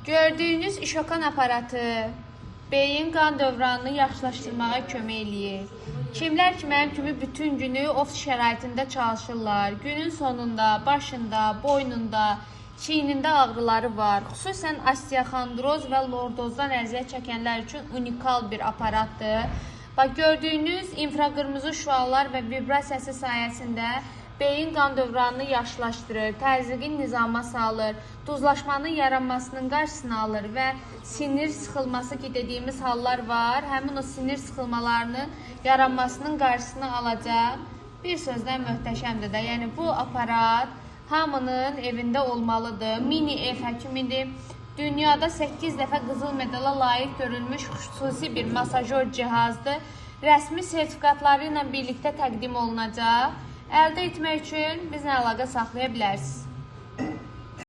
Gördüyünüz işokan aparatı beyin qan dövranını yaxşılaşdırmağa kömək eləyir. Kimlər ki, mənim kimi bütün günü ofis şəraitində çalışırlar, günün sonunda, başında, boynunda, çiynində ağrıları var. Xüsusən osteoxondroz və lordozdan əziyyət çəkənlər üçün unikal bir aparatdır. Bax, gördüyünüz infraqırmızı şüalar və vibrasiyası sayəsində beyin qan dövranını yaxşılaşdırır, təzyiqin nizama salır, duzlaşmanın yaranmasının qarşısını alır və sinir sıxılması ki dediyimiz hallar var, həmin o sinir sıxılmalarının yaranmasının qarşısını alacaq. Bir sözlə möhtəşəmdir də, yəni bu aparat hamının evində olmalıdır. Mini ev həkimidir. Dünyada 8 dəfə qızıl medala layiq görülmüş xüsusi bir masajör cihazdır. Rəsmi sertifikatları ilə birlikdə təqdim olunacaq. Əldə etmək üçün bizlə əlaqə saxlaya bilərsiniz.